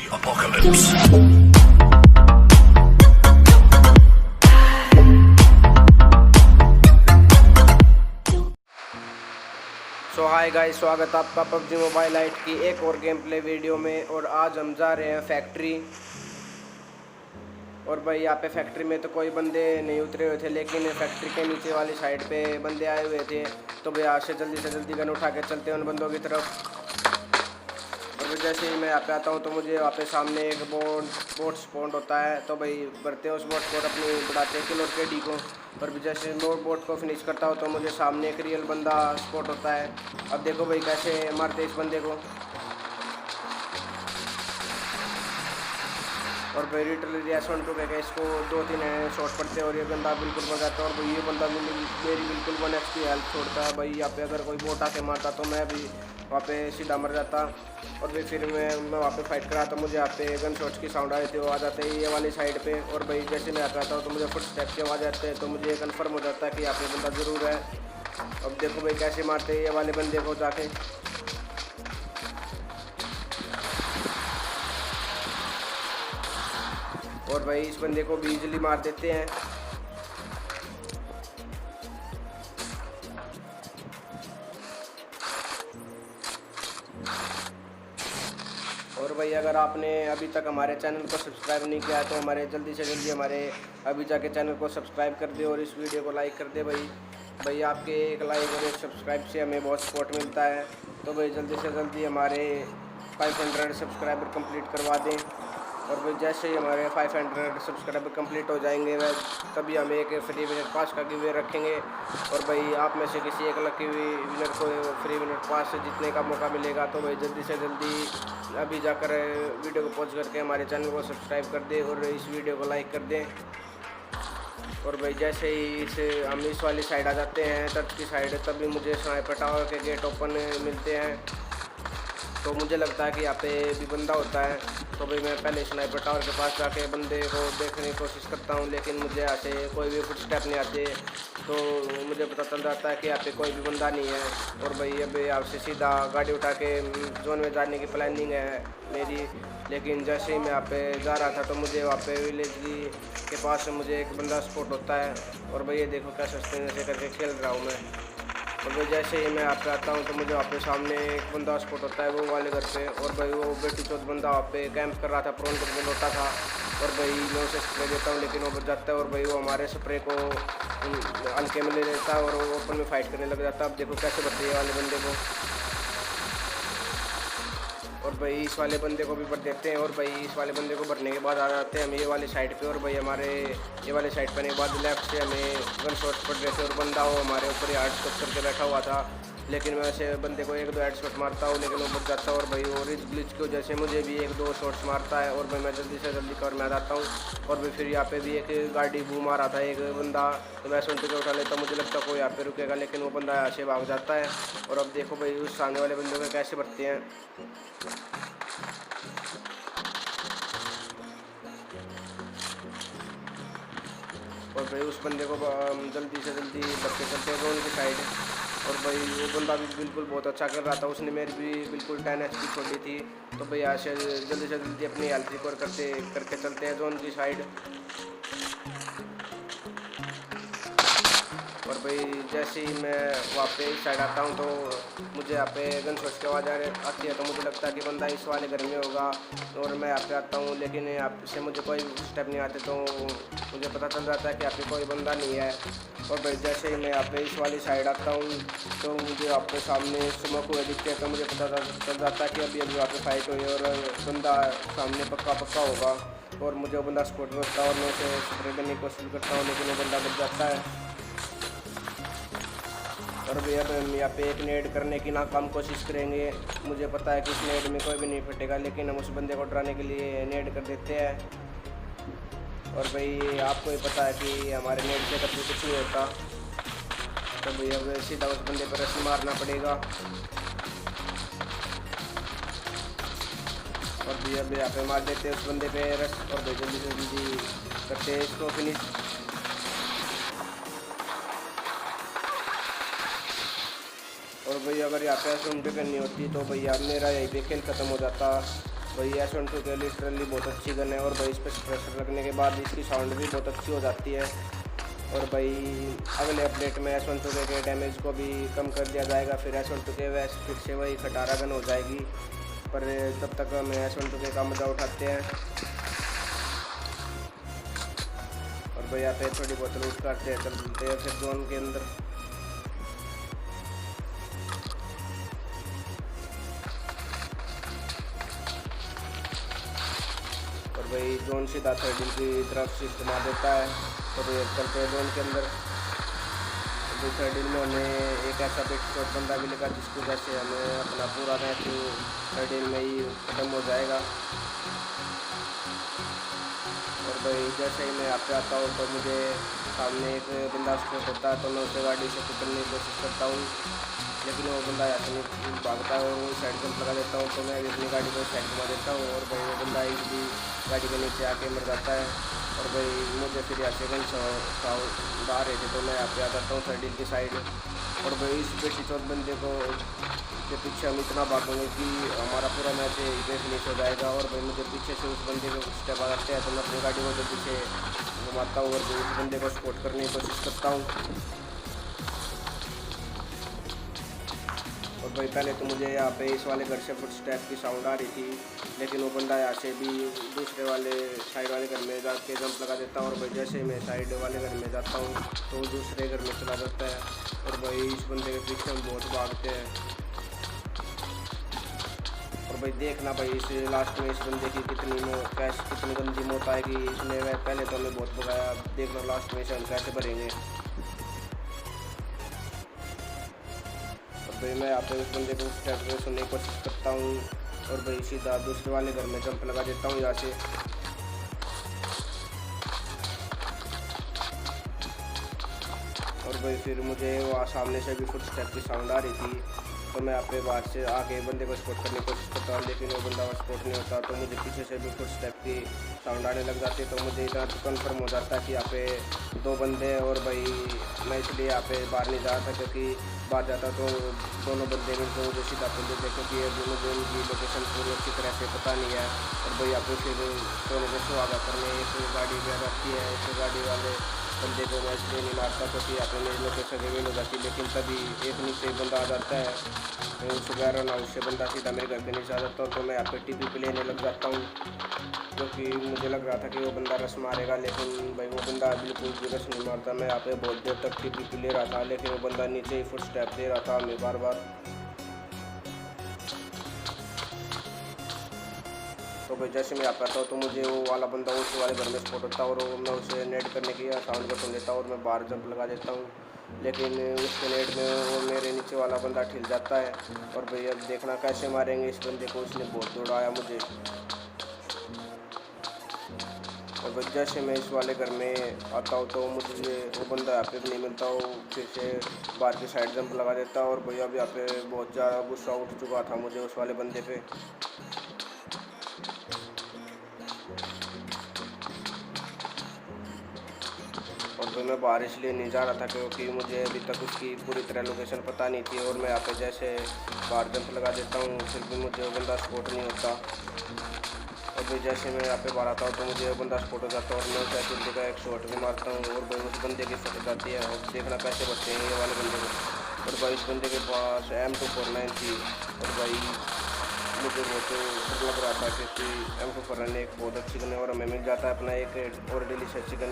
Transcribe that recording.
apocalypse. Hi guys, स्वागत आपका PUBG mobile light की एक और गेम प्ले वीडियो में। और आज हम जा रहे हैं फैक्ट्री। और भाई यहाँ पे फैक्ट्री में तो कोई बंदे नहीं उतरे हुए थे, लेकिन फैक्ट्री के नीचे वाली साइड पे बंदे आए हुए थे। तो भाई यहाँ से जल्दी गन उठा के चलते हैं उन बंदों की तरफ। और जैसे ही मैं यहाँ पे आता हूँ तो मुझे यहाँ पे सामने एक बोट स्पॉन्ड होता है। तो भाई बढ़ते हैं उस बोट को और अपनी बढ़ाते हैं किल और केडी को। और भी जैसे बोट को फिनिश करता हूँ तो मुझे सामने एक रियल बंदा स्पॉट होता है। अब देखो भाई कैसे मारते इस बंदे को। और भाई रिटर्नरी S1 टू कहकर इसको 2-3 शॉट पड़ते हैं और ये बंदा बिल्कुल मर जाता है। और भाई ये बंदा मेरी बिल्कुल 1 HP हेल्थ छोड़ता है। भाई यहाँ पे अगर कोई बोट आके मारता तो मैं भी वहाँ पे सीधा मर जाता। और फिर मैं वहाँ पे फाइट करा तो मुझे यहाँ पे गन शॉट्स की साउंड आए थे, वो आ जाते हैं ये वाली साइड पे। और भाई जैसे मैं यहाँ पे आता हूँ तो मुझे फुट स्टेप की आवाज़ आते हैं, तो मुझे कन्फर्म हो जाता है कि यहाँ पे बंदा ज़रूर है। अब देखो भाई कैसे मारते हैं ये वाले बंदे को जाके। और भाई इस बंदे को भी इजीली मार देते हैं। और भाई अगर आपने अभी तक हमारे चैनल को सब्सक्राइब नहीं किया है तो हमारे जल्दी से जल्दी हमारे अभी जाके चैनल को सब्सक्राइब कर दे और इस वीडियो को लाइक कर दे। भाई आपके एक लाइक और एक सब्सक्राइब से हमें बहुत सपोर्ट मिलता है। तो भाई जल्दी से जल्दी हमारे 500 सब्सक्राइबर कंप्लीट करवा दें। और भाई जैसे ही हमारे 500 सब्सक्राइबर कंप्लीट हो जाएंगे वह तभी हम एक फ्री विनर पास का गिव अवे रखेंगे। और भाई आप में से किसी एक लकी विनर को फ्री विनर पास जीतने का मौका मिलेगा। तो भाई जल्दी से जल्दी अभी जाकर वीडियो को पॉज करके हमारे चैनल को सब्सक्राइब कर दें और इस वीडियो को लाइक कर दें। और भाई जैसे ही हम इस वाली साइड आ जाते हैं चर्च की साइड, तभी मुझे स्नाइपर टावर के गेट ओपन मिलते हैं। तो मुझे लगता है कि यहाँ पे भी बंदा होता है। तो भाई मैं पहले स्नाइपर टावर के पास जाके बंदे को देखने की कोशिश करता हूँ, लेकिन मुझे यहाँ से कोई भी फुट स्टेप नहीं आते। तो मुझे पता चल जाता है कि यहाँ पे कोई भी बंदा नहीं है। और भाई अब यहाँ से सीधा गाड़ी उठा के जोन में जाने की प्लानिंग है मेरी। लेकिन जैसे ही मैं यहाँ पे जा रहा था तो मुझे वहाँ पे विलेज के पास मुझे एक बंदा स्पॉट होता है। और भाई ये देखो क्या सस्ते से करके खेल रहा हूँ मैं। और भाई जैसे ही मैं यहाँ पे आता हूँ तो मुझे वहाँ पे सामने एक बंदा स्पॉट होता है वो वाले घर पे। और भाई वो बेटी चौथ बंदा वहाँ पे कैंप कर रहा था, प्रोन करके लौटा था। और भाई मैं उसे स्प्रे देता हूँ लेकिन वो बच जाता है। और भाई वो हमारे स्प्रे को हल्के में ले लेता है और वो ओपन में फाइट करने लग जाता है। अब देखो कैसे बचते हैं वाले बंदे को। और भाई इस वाले बंदे को भी भर देते हैं। और भाई इस वाले बंदे को भरने के बाद आ जाते हैं हम ये वाली साइड पे। और भाई हमारे ये वाले साइड पर के बाद लेफ्ट से हमें गन शॉट पड़ रहे थे और बंदा वो हमारे ऊपर ही हार्ड स्टॉप करके बैठा हुआ था। लेकिन मैं ऐसे बंदे को 1-2 हेड शॉट मारता हूँ लेकिन वो बच जाता है। और भाई वो रिज ग्लिच की वजह से मुझे भी 1-2 शॉट्स मारता है। और भाई मैं जल्दी से जल्दी कवर में आ जाता हूँ। और भाई फिर यहाँ पे भी एक गाड़ी बूम आ रहा था एक बंदा, तो मैं सुनते उठा लेता, मुझे लगता कोई यहाँ पे रुकेगा, लेकिन वो बंदा यहाँ से भाग जाता है। और अब देखो भाई उस सामने वाले बंदे को कैसे भरते हैं। और भाई उस बंदे को जल्दी से जल्दी भरते चलते हैं जोन की साइड। और भाई वो बंदा भी बिल्कुल बहुत अच्छा कर रहा था, उसने मेरी भी बिल्कुल 10 HP छोड़ी थी। तो भाई यहाँ से जल्दी से जल्दी अपनी हेल्थ रिकवर करके चलते हैं जोन की साइड। और भाई जैसे ही मैं वहाँ पे इस साइड आता हूँ तो मुझे यहाँ पे गन शॉट्स की आवाज़ आती है। तो मुझे लगता है कि बंदा इस वाले घर में होगा। और मैं यहाँ पे आता हूँ लेकिन यहाँ से मुझे कोई स्टेप नहीं आते, तो मुझे पता चल जाता है कि यहाँ पे कोई बंदा नहीं है। और भाई जैसे ही मैं यहाँ पे इस वाली साइड आता हूँ तो मुझे यहाँ पे सामने स्मोक हुए दिखते हैं। तो मुझे पता चल जाता है कि अभी वहाँ पे फाइट हुई और बंदा सामने पक्का होगा। और मुझे वो बंदा स्पॉट में होता है और मैं उसे स्प्रे करने की कोशिश करता हूँ लेकिन वो बंदा बच जाता है। और भैया हम यहाँ पे एक नेड करने की नाकाम कोशिश करेंगे। मुझे पता है कि इस नेड में कोई भी नहीं फटेगा, लेकिन हम उस बंदे को डराने के लिए नेड कर देते हैं। और भाई आपको ही पता है कि हमारे नेड से कभी कुछ नहीं होता। तो भैया अब सीधा उस बंदे पर रस्सी मारना पड़ेगा। और भैया अब यहाँ पे मार देते हैं उस बंदे पे रस। और भाई जल्दी से जल्दी करते हैं इसको फिनिश। और भाई अगर यहाँ पे ऐसे उनके करनी होती तो भैया मेरा यहीं पे खेल ख़त्म हो जाता। भाई S12 के लिटरली बहुत अच्छी गन है। और भाई इस पर प्रेशर लगने के बाद इसकी साउंड भी बहुत अच्छी हो जाती है। और भाई अगले अपडेट में S12 के डैमेज को भी कम कर दिया जाएगा, फिर S12 के वैसे फिर से वही खटारा गन हो जाएगी। पर तब तक हम S12 का मजा उठाते हैं। और भाई यहाँ पे थोड़ी बहुत लूट करते हैं, चलते हैं फिर जोन के अंदर। और भाई जोन सीधा थर्ड की तरफ शिफ्ट मार देता है। तो भाई चलते हैं जोन के अंदर। तो थर्ड में हमें एक ऐसा पिक शॉट बंदा मिलेगा जिसको जैसे हमें अपना पूरा मैच थर्ड में ही खत्म हो जाएगा। और भाई जैसे ही मैं यहाँ पे आता हूँ तो मुझे सामने एक बंदा स्पॉट होता है, तो मैं उसे गाड़ी से पकड़ने की कोशिश करता हूँ, लेकिन वो बंदा यहाँ से नहीं भागता है। वो साइड जंप लगा देता हूँ, तो मैं अपनी गाड़ी को साइड घुमा देता हूँ और भाई वो बंदा इजीली गाड़ी के नीचे आके मर जाता है। और भाई मुझे फिर यहाँ से गन साउंड आ रहे थे, तो मैं यहाँ पे आ जाता हूँ थर्ड की साइड। और भाई इस बेटी चौथ बंदे को के पीछे हम इतना भागेंगे कि हमारा पूरा मैच इधर फिनिश हो जाएगा। और भाई मुझे पीछे से उस बंदे को स्टेप आ जाते हैं, तो मैं अपनी गाड़ी को जो पीछे घुमाता हूँ और उस बंदे को स्पॉट करने की कोशिश करता हूँ। और भाई पहले तो मुझे यहाँ पे इस वाले घर से फुटस्टेप की साउंड आ रही थी, लेकिन वो बंदा यहाँ से भी दूसरे वाले साइड वाले घर में जाके जंप लगा देता हूँ। और भाई जैसे मैं साइड वाले घर में जाता हूँ तो दूसरे घर में चला जाता है। और भाई इस बंदे के पीछे हम बहुत भागते हैं। और भाई देखना भाई इस लास्ट में इस बंदे की कितनी गंदी मौत आएगी। इसने पहले तो हमें बहुत भगाया, देखना लास्ट में इसे हम कैसे भरेंगे। भाई मैं यहाँ पे उस बंदे को स्टेप पे सुनने की कोशिश करता हूँ और भाई सीधा दूसरे वाले घर में जंप लगा देता हूँ यहाँ से। और भाई फिर मुझे वहाँ सामने से भी फुट स्टेप की साउंड आ रही थी, तो मैं यहाँ पे बाहर से आके बंदे को स्पॉट करने की कोशिश करता हूँ, लेकिन वो बंदा स्पॉट नहीं होता। तो मुझे पीछे से भी फुट स्टेप की साउंड आने लग जाती है, तो मुझे इतना कन्फर्म हो जाता है कि यहाँ पे दो बंदे। और भाई मैं इसलिए यहाँ पे बाहर नहीं जा रहा था, क्योंकि बाहर जाता तो दोनों बंदे मिलकर मुझे सीधा कर देते, क्योंकि अभी मुझे उनकी लोकेशन पूरी अच्छी तरह से पता नहीं है। और भाई यहाँ पे फिर सोने के सुहागा करने एक गाड़ी भी आ जाती है, उस गाड़ी वाले बंदे को मैं इसलिए नहीं मारता क्योंकि यहाँ पे मेरी लोकेशन रिवील हो जाती है। लेकिन तभी एक नीचे बंदा आ जाता है, उस 11 नाव से बंदा सीधा मेरे घर के नीचे आ जाता हूँ। तो मैं यहाँ पे टीपी पे लेने लग जाता हूँ, क्योंकि मुझे लग रहा था कि वो बंदा रस मारेगा, लेकिन भाई वो बंदा बिल्कुल भी रस नहीं मारता। मैं यहाँ पे बहुत देर तक टीपी पे ले रहा था, लेकिन वो बंदा नीचे ही फुट स्टेप दे रहा था हमें बार बार। तो भाई जैसे मैं यहाँ पे आता हूँ तो मुझे वो वाला बंदा उस वाले घर में स्पॉट होता है, और मैं उसे नेट करने की साउंड को सुन लेता हूँ और मैं बाहर जंप लगा देता हूँ, लेकिन उसके नेट में वो मेरे नीचे वाला बंदा ठिल जाता है। और भाई अब देखना कैसे मारेंगे इस बंदे को, उसने बहुत दौड़ाया मुझे। और भाई जैसे मैं इस वाले घर में आता हूँ तो मुझे वो बंदा यहाँ पे नहीं मिलता, वो फिर से बाहर की साइड जंप लगा देता। और भैया अब यहाँ पे बहुत ज़्यादा गुस्सा उठ चुका था मुझे उस वाले बंदे पे। और तो मैं बाहर इसलिए नहीं जा रहा था क्योंकि मुझे अभी तक उसकी पूरी तरह लोकेशन पता नहीं थी। और मैं यहाँ पे जैसे बाहर जंप लगा देता हूँ फिर भी मुझे वो बंदा स्पॉट नहीं होता। और फिर जैसे मैं यहाँ पे बाहर आता हूँ तो मुझे वो बंदा स्पॉट हो जाता है, और मैं उस बंदे का एक शॉट भी मारता हूँ और भाई उस बंदे की फट जाती है। और देखना कैसे बचते हैं ये वाले बंदे को। और भाई इस बंदे के पास M249 थी, और भाई मुझे बहुत लग रहा था क्योंकि M249 एक बहुत अच्छी गन है और हमें मिल जाता है अपना एक और डिलीशियस चिकन।